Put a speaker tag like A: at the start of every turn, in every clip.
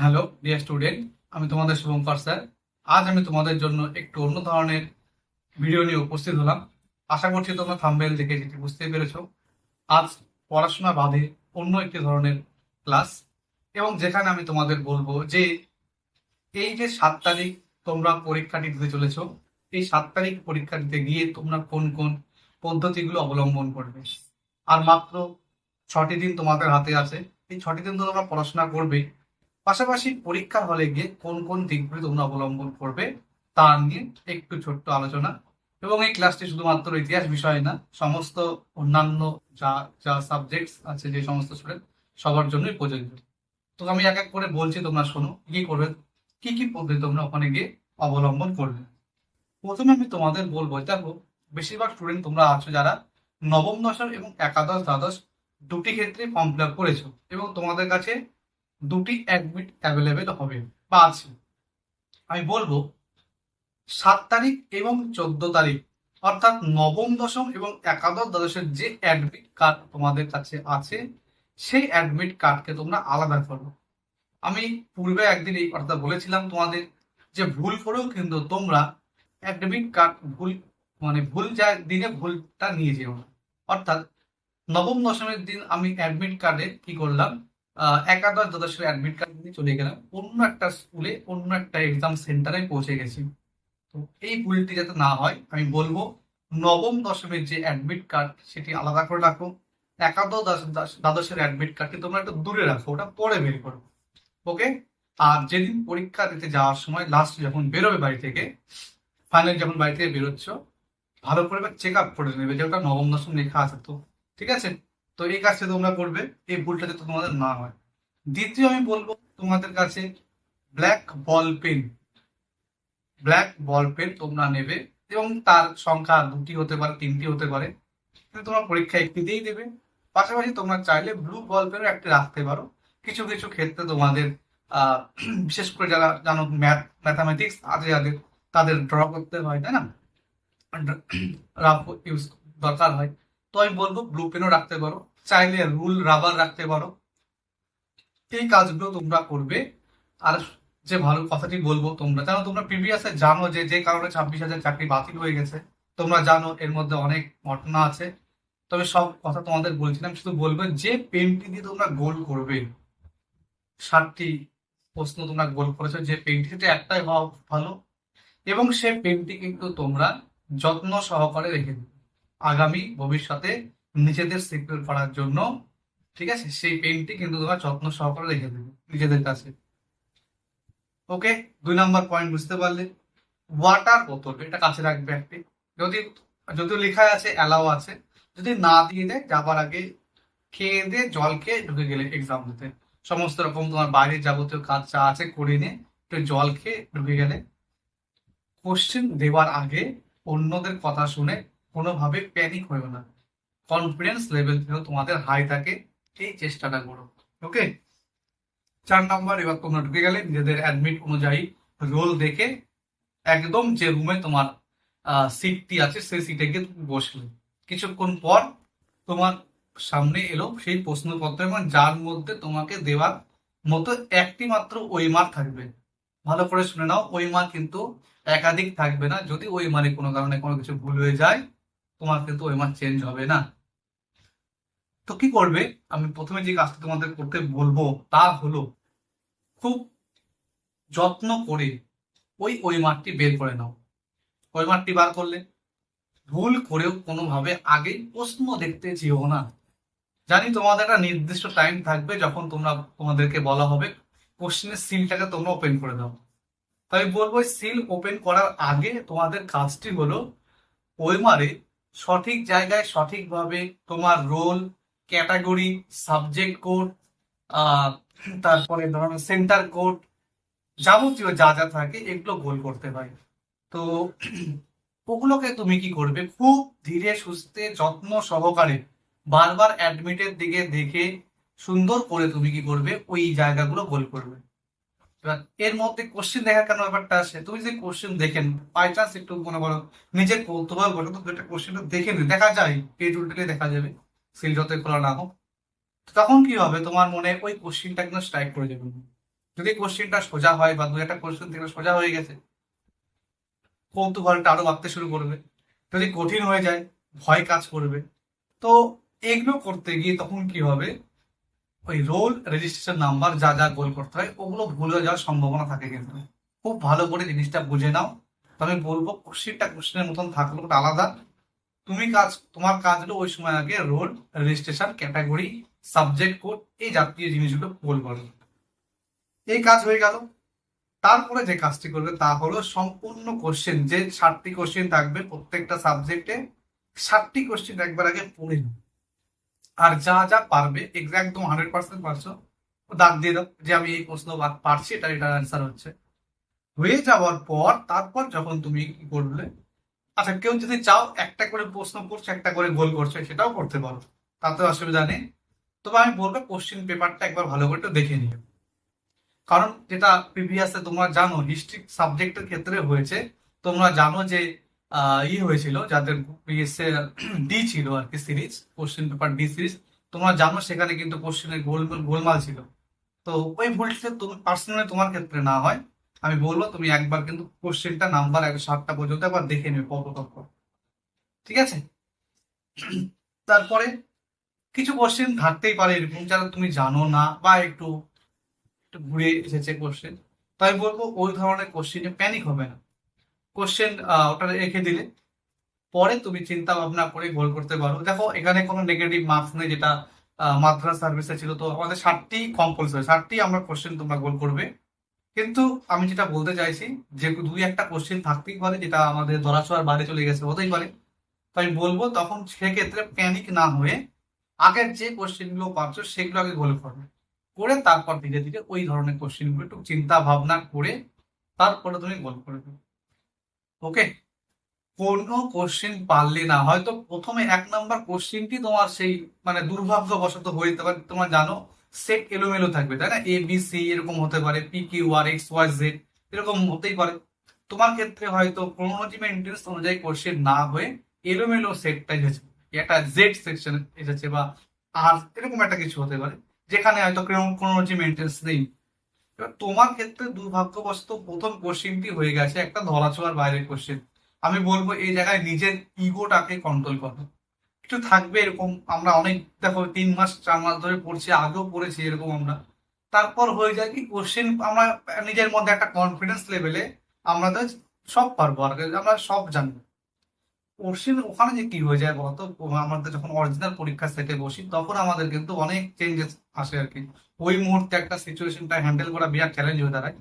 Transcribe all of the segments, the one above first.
A: Hello dear student, আমি তোমাদের Shubhankar sir. আজ আমি তোমাদের জন্য একটু অন্য ধরনের ভিডিও নিয়ে উপস্থিত হলাম। আশা করছি তোমরা থাম্বনেল দেখে যেটি বুঝতে পেরেছো। আজ পড়াশোনা বাদে অন্য একটি ধরনের ক্লাস, এবং যেখানে আমি তোমাদের বলবো যে এই যে 7 তারিখ তোমরা পরীক্ষাটি দিতে চলেছো, এই 7 তারিখ পরীক্ষা দিতে গিয়ে তোমরা কোন কোন পদ্ধতিগুলো অবলম্বন করবে। আর মাত্র 6টি দিন তোমাদের হাতে আছে। এই 6টি দিন তো তোমরা পড়াশোনা করবে, পাশাপাশি পরীক্ষা হলে গিয়ে কোন কোন দিকগুলি তোমরা অবলম্বন করবে তা নিয়ে একটু ছোট্ট আলোচনা। এবং এই ক্লাসটি শুধুমাত্র ইতিহাস বিষয় না, সমস্ত অন্যান্য যা যা সাবজেক্টস আছে, যে সমস্ত স্টুডেন্ট, সবার জন্যই প্রযোজ্য। তো আমি এক এক করে বলছি, তোমরা শোনো কি করবে, কি কি পদ্ধতি তোমরা ওখানে গিয়ে অবলম্বন করবে। প্রথমে আমি তোমাদের বলবো, দেখো বেশিরভাগ স্টুডেন্ট তোমরা আছো যারা নবম দশম এবং একাদশ দ্বাদশ দুটি ক্ষেত্রে ফর্ম ফিল আপ করেছো, এবং তোমাদের কাছে দুটি অ্যাডমিট অ্যাভেলেবেল হবে বা আছে। আমি বলবো 7 তারিখ এবং 14 তারিখ, অর্থাৎ নবম দশম এবং একাদশ দ্বাদশের যে অ্যাডমিট কার্ড তোমাদের কাছে আছে, সেই অ্যাডমিট কার্ডকে তোমরা আলাদা করো। আমি পূর্বে একদিন এই কথা বলেছিলাম তোমাদের, যে ভুল করেও কিন্তু তোমরা অ্যাডমিট কার্ড ভুল যায় দিনে ভুলটা নিয়ে যেও না। অর্থাৎ নবম দশমের দিন আমি অ্যাডমিট কার্ডে কি করলাম, একাদশ দ্বাদশের অ্যাডমিট কার্ড নিয়ে চলে গেলাম অন্য একটা স্কুলে, অন্য একটা এক্সাম সেন্টারে পৌঁছে গেছি। তো এই ভুলটি যাতে না হয়, আমি বলবো নবম দশমের যে অ্যাডমিট কার্ড সেটি আলাদা করে রাখো। একাদশ দ্বাদশের অ্যাডমিট কার্ডটি তোমরা একটু দূরে রাখো, ওটা পরে বের করো। ওকে। আর যেদিন পরীক্ষা দিতে যাওয়ার সময় লাস্ট যখন বেরোবে বাড়ি থেকে, ফাইনাল যখন বাড়ি থেকে বেরোচ্ছ, ভালো করে চেক আপ করে নেবে যে ওটা নবম দশম লেখা আছে তো। ঠিক আছে? তো এই কাজটা তোমরা করবে, এই ভুলটা যাতে তোমাদের না হয়। দ্বিতীয় আমি বলবো তোমাদের কাছে black ball pen, black ball pen তোমরা নেবে, এবং তার সংখ্যা 2টি হতে পারে, 3টি হতে পারে, কিন্তু তোমরা পরীক্ষা একটিতেই দেবে। পাশাপাশি তোমরা চাইলে ব্লু বল পেনও একটি রাখতে পারো। কিছু কিছু ক্ষেত্রে তোমাদের আহ বিশেষ করে যারা জানো ম্যাথামেটিক্স আছে যাদের, তাদের ড্র করতে হয়, তাই না, রাফ ইউজ দরকার হয়। তো আমি বলবো ব্লু পেনও রাখতে পারো, চাইলে রুল রাবার রাখতে পারো। এই কাজগুলো তোমরা করবে। আর যে ভালো কথাটি বলবো, তোমরা জানো, তোমরা প্রিভিয়াসে জানো যে যে কারণে 26,000 চাকরি বাতিল হয়ে গেছে, তোমরা জানো এর মধ্যে অনেক ঘটনা আছে। তবে সব কথা তোমাদের বলছিলাম, শুধু বলবে যে পেনটি দিয়ে তোমরা গোল করবে, 60টি প্রশ্ন তোমরা গোল করেছো যে পেনটি, সেটা একটাই হওয়া ভালো। এবং সে পেনটি কিন্তু তোমরা যত্ন সহকারে রেখে দেবে আগামী ভবিষ্যতে নিজেদের সিকিউর করার জন্য। ঠিক আছে? সেই পেনটি কিন্তু তোমরা যত্ন সহকারে রেখে দেবে নিজেদের কাছে। ওকে। 2 নম্বর পয়েন্ট বুঝতে পারলে। ওয়াটার বোতল এটা কাছে রাখবে একটি, যদি যদিও লেখা আছে অ্যালাও আছে, যদি না দিয়ে দেয় যাবার আগে খেয়ে দিয়ে জল খেয়ে ঢুকে গেলে এক্সাম দিতে, সমস্ত রকম তোমার বাইরের যাবতীয় কাজ যা আছে করে নিয়ে একটু জল খেয়ে ঢুকে গেলে, কোশ্চেন দেওয়ার আগে অন্যদের কথা শুনে কোনোভাবে প্যানিক হয়েও না, কনফিডেন্স লেভেল যেন তোমাদের হাই থাকে, এই চেষ্টাটা করো। ওকে। 4 নম্বর, এবার তোমরা ঢুকে গেলে নিজেদের অ্যাডমিট অনুযায়ী রোল দেখে একদম যে রুমে তোমার সিটটি আছে সেই সিটে গিয়ে তুমি বসলে। কিছুক্ষণ পর তোমার সামনে এলো সেই প্রশ্নপত্র, এবং যার মধ্যে তোমাকে দেওয়ার মতো একটি মাত্র ওইমার থাকবে। ভালো করে শুনে নাও, ওইমার কিন্তু একাধিক থাকবে না। যদি ওইমারে কোনো কারণে কোনো কিছু ভুল হয়ে যায়, তোমার কিন্তু ওইমার চেঞ্জ হবে না। তো কি করবে, আমি প্রথমে যে কাজটা তোমাদের করতে বলবো তা হলো, খুব যত্ন করে ওই মাঠটি বের করে নাও। ওই মাঠটি বার করলে ভুল করেও কোনোভাবে আগে প্রশ্ন দেখতে যেও না। জানি তোমাদের একটা নির্দিষ্ট টাইম থাকবে যখন তোমাদেরকে বলা হবে কোশ্চেনের সিলটাকে তোমরা ওপেন করে দাও। তাই বলবো সিল ওপেন করার আগে তোমাদের কাজটি হলো ওইমারে সঠিক জায়গায় সঠিকভাবে তোমার রোল, ক্যাটাগরি, সাবজেক্ট কোড, তারপরে ধরো সেন্টার কোড, যাবতীয় যা যা থাকে এগুলো গোল করতে হয়। তো ওগুলোকে তুমি কি করবে, খুব ধীরে সুস্থে যত্ন সহকারে বারবার অ্যাডমিটের দিকে দেখে সুন্দর করে তুমি কি করবে, ওই জায়গাগুলো গোল করবে। এবার এর মধ্যে কোশ্চেন দেখা কেন ব্যাপারটা আসে, তুমি যদি কোশ্চেন দেখেন বাই চান্স একটু মনে করো নিজের কৌতূহল বলে, তো একটা কোশ্চেনটা দেখে নি, দেখা যায় পেজ উল্টে দেখা যাবে, সিল যতই খোলা না হোক। তখন কি হবে, তোমার মনে ওই কোশ্চেনটা কিন্তু স্ট্রাইক করে যাবে। যদি কোশ্চেনটা সোজা হয় বা দু একটা কোশ্চেন থেকে সোজা হয়ে গেছে, কৌতূহলটা আরো বাড়তে শুরু করবে। যদি কঠিন হয়ে যায়, ভয় কাজ করবে। তো এগুলো করতে গিয়ে তখন কি হবে, ওই রোল রেজিস্ট্রেশন নাম্বার যা যা গোল করতে হয় ওগুলো ভুল হয়ে যাওয়ার সম্ভাবনা থাকে। কিন্তু খুব ভালো করে জিনিসটা বুঝে নাও। তো আমি বলবো কোশ্চেনটা কোশ্চেনের মতন থাকলো, ওটা আলাদা। তোমার কাজ হলো ওই সময় আগে role registration, category, subject code, এই জাতীয় জিনিসগুলো গোল করো। এই কাজ হয়ে গেল। তারপরে যে কাজটি করবে তা হলো সম্পূর্ণ কোশ্চেন, যে 60টি কোশ্চেন থাকবে প্রত্যেকটা সাবজেক্টে, 60টি কোশ্চেন একবার আগে পড়ে নাও। আর যা যা পারবে একদম 100% পারছো, দাগ দিয়ে দাও যে আমি এই প্রশ্ন পারছি, এটা এটার অ্যান্সার হচ্ছে। হয়ে যাওয়ার পর তারপর যখন তুমি কি করলে, আচ্ছা কেউ যদি চাও একটা করে প্রশ্ন করছো একটা করে গোল করছো, সেটাও করতে পারো, তাতে অসুবিধা নেই। তবে আমি বলবো কোশ্চেন পেপারটা একবার ভালো করে একটু দেখে নিও। কারণ যেটা প্রিভিয়াসে তোমরা জানো হিস্ট্রি সাবজেক্টের ক্ষেত্রে হয়েছে, তোমরা জানো যে হয়েছিল যাদের বিএসএ ডি ছিল আর কি series, question paper D series, তোমরা জানো সেখানে কিন্তু কোশ্চেনের গোলমাল ছিল। তো ওই ভুলটা তুমি পার্সোনালি তোমার ক্ষেত্রে না হয়, আমি বলবো তুমি একবার কিন্তু কোশ্চেনটা নাম্বার 7টা পর্যন্ত একবার দেখে নিবে কত কত। ঠিক আছে? তারপরে কিছু কোশ্চেন থাকতেই পারে এরকম যারা তুমি জানো না বা একটু একটু ঘুরে এসেছে কোশ্চেন। তো আমি বলবো ওই ধরনের কোশ্চেনে প্যানিক হবে না। কোশ্চেন ওটা রেখে দিলে পরে তুমি চিন্তা ভাবনা করে গোল করতে পারো। দেখো এখানে কোনো নেগেটিভ মার্কস নেই, যেটা মাদ্রাস সার্ভিসে ছিল। তো আমাদের 60টি কম্পালসরি, 60টি আমরা কোশ্চেন তোমরা গোল করবে। কিন্তু আমি যেটা বলতে চাইছি যে দুই একটা কোশ্চেন থাকতেই পারে যেটা আমাদের ধরাছোঁয়ার বাইরে চলে গেছে, হতেই পারে। তো আমি বলবো তখন সেক্ষেত্রে প্যানিক না হয়ে আগের যে কোশ্চেন গুলো পাচ্ছ সেগুলো আগে গোল করবে, করে তারপর ধীরে ধীরে ওই ধরনের কোশ্চেন গুলো একটু চিন্তা ভাবনা করে তারপরে তুমি গোল করবে। ওকে? কোনো কোশ্চেন পারলে না, হয়তো প্রথমে 1 নাম্বার কোশ্চেনটি তোমার সেই মানে দুর্ভাগ্যবশত হইতে পারে, তোমার জানো সেট এলোমেলো থাকবে, তাই না? এ বি সি এরকম হতে পারে, P Q R x Y Z এরকম হতেই পারে। তোমার ক্ষেত্রে হয়তো ক্রোনোলজি মেনটেন্স অনুযায়ী কোশ্চেন না হয়ে এলোমেলো সেটটা এসেছে, একটা জেড সেকশন এসেছে বা আর এরকম একটা কিছু হতে পারে, যেখানে হয়তো ক্রোনোলজি মেনটেন্স নেই। এবার তোমার ক্ষেত্রে দুর্ভাগ্যবশত প্রথম কোশ্চেনটি হয়ে গেছে একটা ধরাছোঁয়ার বাইরের কোশ্চেন। আমি বলবো এই জায়গায় নিজের ইগোটাকে কন্ট্রোল করো। একটু থাকবে এরকম, আমরা অনেক দেখো 3 মাস 4 মাস ধরে পড়ছি, আগেও পড়েছি এরকম আমরা। তারপর হয়ে যায় কি কোশ্চেন আমরা নিজের মধ্যে একটা কনফিডেন্স লেভেলে আমরা তো সব পারবো আর কি, আমরা সব জানবো। কোশ্চেন ওখানে যে কি হয়ে যায় বলতো, আমাদের যখন অরিজিনাল পরীক্ষা সেটে বসি তখন আমাদের কিন্তু অনেক চেঞ্জেস আসে আর কি। ওই মুহূর্তে একটা সিচুয়েশনটা হ্যান্ডেল করা বিরাট চ্যালেঞ্জ হয়ে দাঁড়ায়।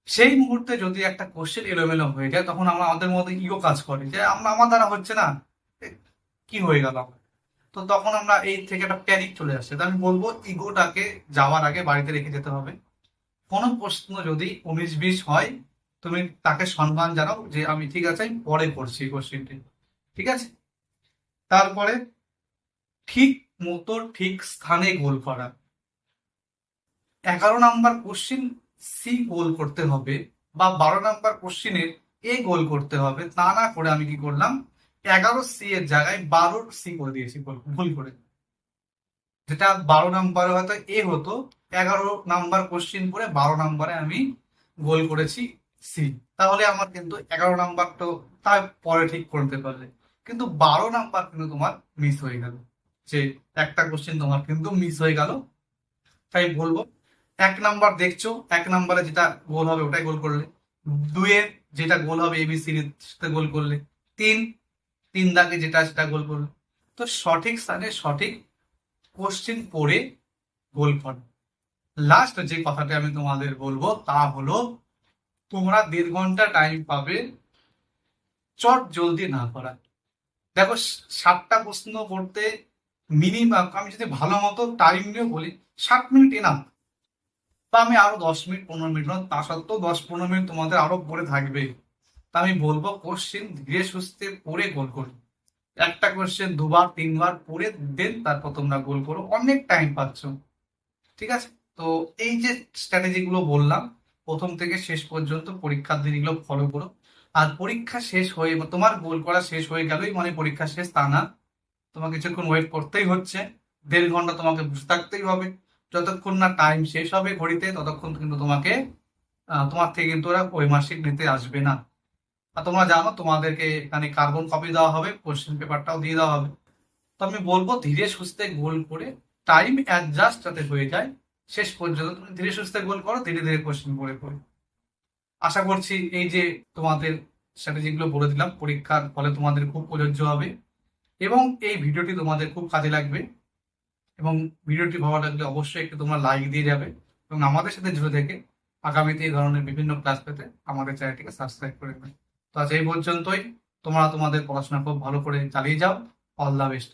A: সেই মুহূর্তে যদি একটা কোশ্চেন এলোমেলো হয়ে যায় তখন আমরা আমাদের মধ্যে ইগো কাজ করে যে আমরা আমার দ্বারা হচ্ছে না, এ, কি হয়ে গেল আমার? তো তখন আমরা এই থেকে একটা প্যানিক চলে আসে। তো আমি বলবো ইগোটাকে যাওয়ার আগে বাড়িতে রেখে যেতে হবে। কোনো প্রশ্ন যদি 19-20 হয়, তুমি তাকে সম্মান জানাও যে আমি ঠিক আছে আমি পরে করছি কোশ্চেনটি। ঠিক আছে? তারপরে ঠিক মতো ঠিক স্থানে গোল করা। 11 নাম্বার কোশ্চিন সি গোল করতে হবে বা 12 নাম্বার কোশ্চিনের এ গোল করতে হবে, তা না করে আমি কি করলাম, 11 সি এর জায়গায় 12 সি করে দিয়েছি ভুল করে। যেটা 12 নাম্বারে হয়তো এ হতো, 11 নাম্বার কোশ্চিন করে 12 নাম্বারে আমি গোল করেছি সি। তাহলে আমার কিন্তু 11 নাম্বার তো তার পরে ঠিক করতে পারলে, কিন্তু 12 নাম্বার কিন্তু তোমার মিস হয়ে গেল, যে একটা কোশ্চিন তোমার কিন্তু মিস হয়ে গেল। তাই বলবো 1 নাম্বার দেখছো, 1 নাম্বারে যেটা গোল হবে ওটাই গোল করলে, 2-এর যেটা গোল হবে এবিসি সেটা গোল করলে, 3 দাগে যেটা সেটা গোল করলে। তো সঠিক স্থানে সঠিক কোশ্চেন পড়ে গোল করো। লাস্ট যে কথাটা আমি তোমাদের বলবো তা হলো তোমরা 1.5 ঘন্টা টাইম পাবে চট জলদি না করা। দেখো 60টা প্রশ্ন করতে মিনিমাম আমি যদি ভালো মতো টাইম নিয়ে বলি 60 মিনিট এনাফ। বা আমি আরো 10 মিনিট 15 মিনিট তা সত্ত্বেও 10-15 মিনিট তোমাদের আরো পড়ে থাকবে। তা আমি বলবো কোশ্চেন ধীরে সুস্থে পড়ে গোল করো। একটা কোশ্চেন 2-3 বার পড়ে দেন তারপর তোমরা গোল করো, অনেক টাইম পাচ্ছ। ঠিক আছে? তো এই যে স্ট্র্যাটেজি গুলো বললাম প্রথম থেকে শেষ পর্যন্ত পরীক্ষার দিন এগুলো ফলো করো। আর পরীক্ষা শেষ হয়ে তোমার গোল করা শেষ হয়ে গেলেই মানে পরীক্ষা শেষ তা না, তোমাকে কিছুক্ষণ ওয়েট করতেই হচ্ছে, 1.5 ঘন্টা তোমাকে বসে থাকতেই হবে। যতক্ষণ না টাইম শেষ হবে ঘড়িতে ততক্ষণ কিন্তু তোমাকে তোমার থেকে কিন্তু ওরা ওই মার্কশিট নিতে আসবে না। আর তোমরা জানো তোমাদেরকে এখানে কার্বন কপি দেওয়া হবে, কোশ্চেন পেপারটাও দিয়ে দেওয়া হবে। তো আমি বলবো ধীরে সুস্থে গোল করে টাইম অ্যাডজাস্ট যাতে হয়ে যায়, শেষ পর্যন্ত তুমি ধীরে সুস্থে গোল করো, ধীরে ধীরে কোশ্চেন করে করো। আশা করছি এই যে তোমাদের স্ট্র্যাটেজিগুলো বলে দিলাম পরীক্ষার ফলে তোমাদের খুব প্রযোজ্য হবে এবং এই ভিডিওটি তোমাদের খুব কাজে লাগবে। এবং ভিডিওটি ভালো লাগলে অবশ্যই একটু তোমরা লাইক দিয়ে যাবে এবং আমাদের সাথে জুড়ে থেকে আগামীতে এই ধরনের বিভিন্ন ক্লাস পেতে আমাদের চ্যানেলটিকে সাবস্ক্রাইব করে দেবে। তো আজ এই পর্যন্তই। তোমরা তোমাদের পড়াশোনা খুব ভালো করে চালিয়ে যাও। All the best.